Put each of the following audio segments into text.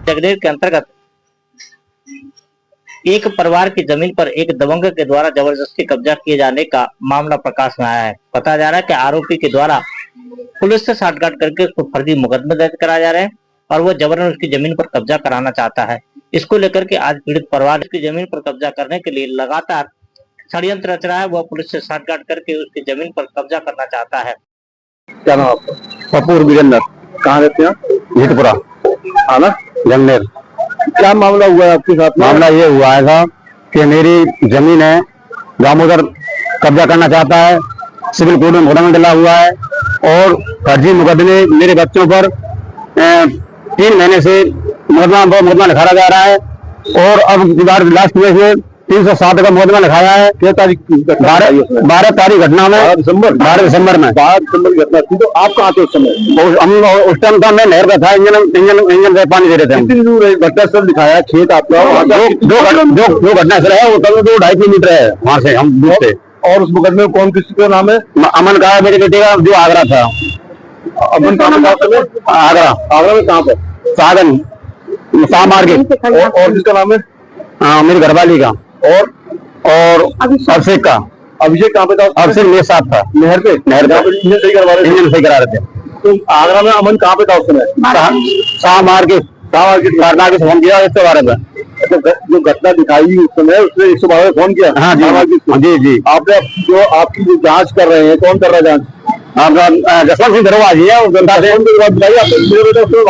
जगदेव के अंतर्गत एक परिवार की जमीन पर एक दबंग के द्वारा जबरदस्ती कब्जा किए जाने का मामला प्रकाश में आया है। बताया जा रहा है कि आरोपी के द्वारा पुलिस से साठगांठ करके उसको फर्जी मुकदमे दर्ज कराया जा रहे हैं और वो जबरन उसकी जमीन पर कब्जा कराना चाहता है। इसको लेकर के आज पीड़ित परिवार की जमीन पर कब्जा करने के लिए लगातार षड्यंत्र रच रहा है। वह पुलिस से साठगांठ करके उसकी जमीन पर कब्जा करना चाहता है। क्या नाम आपका? कपूर वीरेंद्र। कहाँ रहते हैं? जीतपुरा है ना, जंगलेर। क्या मामला हुआ है आपके साथ? मामला ये हुआ है था कि मेरी जमीन है, दामोदर कब्जा करना चाहता है। सिविल कोर्ट में मुकदमा डला हुआ है और फर्जी मुकदमे मेरे बच्चों पर 3 महीने से मुकदमा लिखाया जा रहा है और अब लास्ट में से 307 का मुकदमा लिखाया है। 12 तारीख घटना में 12 दिसंबर में 12 दिसंबर की घटना थी। तो आप कहाँ थे उस समय? हम उस टाइम था, मैं नहर पर था, इंजन से पानी दे रहे थे। कितनी दूर है घटना स्थल दिखाया है? खेत आपका जो घटना स्थल है वो 2-2.5 किलोमीटर है वहाँ से हम दूर थे। और उस मुकदमे में कौन किसी का नाम है? अमन का है, मेरे बेटे का, जो आगरा था। अमन कहाँ पे? आगरा में कहाँ पे? साधन शाह मार्केट। और किसका नाम है? मेरी घरवाली का। और अभिषेक का। अभिषेक कहाँ पे था? अभिषेक मेरे साथ था, नहर पे इंजन सही करवा रहे थे। तो आगरा में अमन कहाँ पे था उस समय? शाह मार्केट करना के फोन किया 112 पे। जो घटना दिखाई उस समय उसने 112 पे फोन किया? हाँ जी जी। आपने जो आपकी जो जांच कर रहे हैं, कौन कर रहा है जांच? आपका जसवंत सिंह दरोगा जी है। वहाँ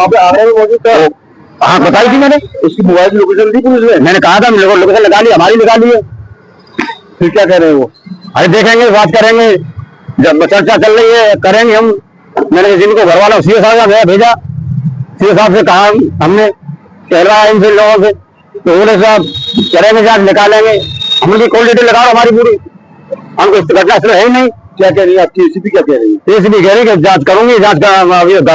पे आगरा में मौजूद था। हाँ बताई थी मैंने। उसकी मोबाइल लोकेशन थी पुलिस में? मैंने कहा था लोकेशन लगा ली, हमारी लगा ली है। फिर क्या कह रहे हैं वो? अरे देखेंगे, बात करेंगे, जब चर्चा चल रही है करेंगे हम। मैंने जिनको घर वालों सीए साहब का भेजा, सीए साहब से कहा हमने, कह रहा है इनसे लोगों से, तो बोले साहब करेंगे जांच, निकालेंगे। हम उनकी क्वालिटी लगाओ हमारी पूरी, हमको घटना स्थल है ही नहीं। क्या कह रही है आपकी एसीपी? क्या कह रही है? एसीपी कह रही है कि जांच करूंगी, जांच का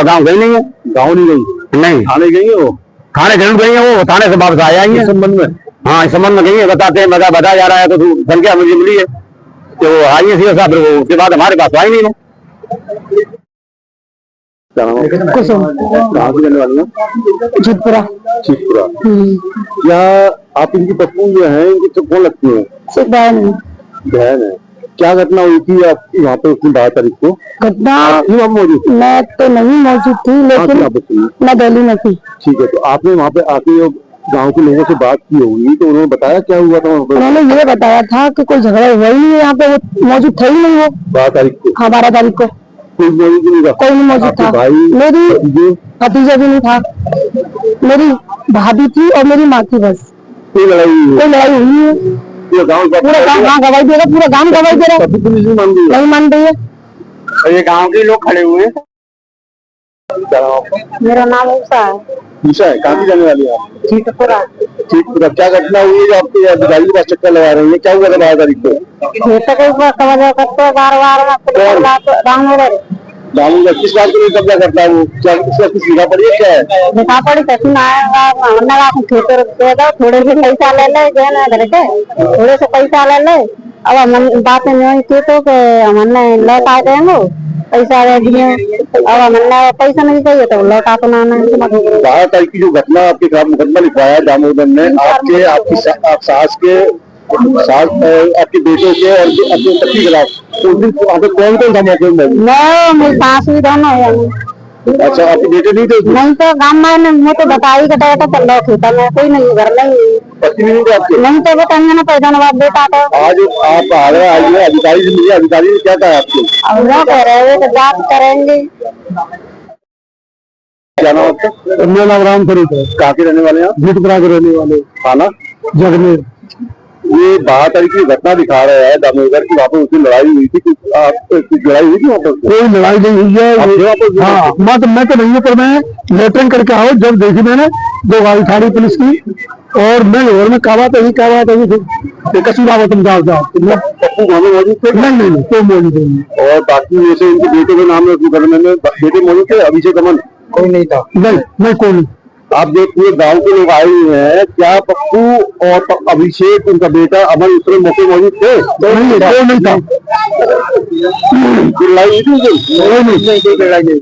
गाँव गई नहीं है। गाँव नहीं गई? नहीं। थाने गई है वो? थाने जरूर गई है, वो थाने से वापस आ जाएंगे। इस संबंध में? हाँ, इस संबंध में गई है, बताते हैं, बताया जा रहा है। तो संख्या मुझे मिली है कि वो आई है सीए साहब, उसके बाद हमारे पास आई नहीं है। जीतपुरा। क्या आप इनकी पप्पू जो है, इनकी तो कौन लगती है? बहन है। क्या घटना हुई थी आपकी वहाँ पे 12 तारीख को? घटना मौजूद? मैं तो नहीं मौजूद थी, लेकिन मैं दिल्ली में थी। ठीक है, तो आपने वहाँ पे आके गांव के लोगों से बात की होगी, तो उन्होंने बताया क्या हुआ था? उन्होंने ये बताया था कि कोई झगड़ा हुआ ही नहीं है यहाँ पे, वो मौजूद थे ही नहीं। वो 12 तारीख को? हाँ, 12 तारीख को कोई मौजूद नहीं था? कोई नहीं मौजूद था। मेरी भतीजा भी नहीं था, मेरी भाभी थी और मेरी माँ थी, बस। कोई लड़ाई हुई नहीं है? पूरा गांव गवाही दे रहा, पूरा गांव गवाही दे रहा। पुलिस नहीं मान रही है। ये गांव के लोग खड़े हुए हैं। मेरा नाम उषा है। उषा है? कहाँ की जाने वाली है आप? जीतपुरा। जीतपुरा। क्या घटना हुई है जो आपके अधिकारी के पास चक्कर लगा रही है? क्या हुआ था 12 तारीख को? दामोदर किस बात के लिए कब्जा करता है वो? क्या उसका कुछ लिखा पड़ी है? क्या है लिखा पड़ी? थोड़े से पैसा ले ले, थोड़े से पैसा ले ले। अब हम बातें नहीं की तो हमने लौटा देंगे पैसा दे दिए। अब हमने पैसा नहीं चाहिए तो लौटा तो ना। 12 तारीख की जो घटना आपके खिलाफ मुकदमा लिखवाया दामोदर ने, आपकी सास के, आपके बेटों के और अपने पति के खिलाफ, उस दिन कौन कौन था मौके में? मेरी सास भी दोनों है। अच्छा, आपके बेटे नहीं थे? नहीं, तो गाँव में मैं तो बताई कि बेटा तो लो खेता में कोई नहीं, घर नहीं। पति नहीं थे आपके? नहीं, तो बताएंगे ना पैदा नवाब बेटा तो। आज आप आ रहे आइए, अधिकारी से मिलिए, अधिकारी ने क्या कहा आपको? अब वो कह रहे हैं कि बात करेंगे। क्या नाम आपका? मेरा नाम राम स्वरूप है। कहाँ के रहने वाले हैं आप? जीतपुरा के रहने वाले। थाना जगमेर। ये 12 तारीख की घटना दिखा रहा है दामोदर की, वहाँ पर उसकी लड़ाई हुई थी। कुछ लड़ाई हुई थी वहाँ पर? कोई लड़ाई नहीं हुई है। हाँ, मैं तो नहीं हूँ, पर मैं लेटरिंग करके आओ, जब देखी मैंने 2 गाड़ी थाड़ी पुलिस की, और मैं घर में क्या बात है कसूरा तुम जाओ। पप्पू गाँव में मौजूद थे? नहीं, कोई मौजूद नहीं। और बाकी जैसे उनके बेटे के नाम है, उसके घर में बेटे मौजूद थे? अभिषेक अमन? कोई नहीं था? नहीं, कोई नहीं। आप देखिए गांव के लोग आए हुए हैं, क्या पप्पू और अभिषेक उनका बेटा अमन उस मौके मौजूद थे? नहीं था। लड़ाई हुई थी? नहीं, कोई लड़ाई नहीं।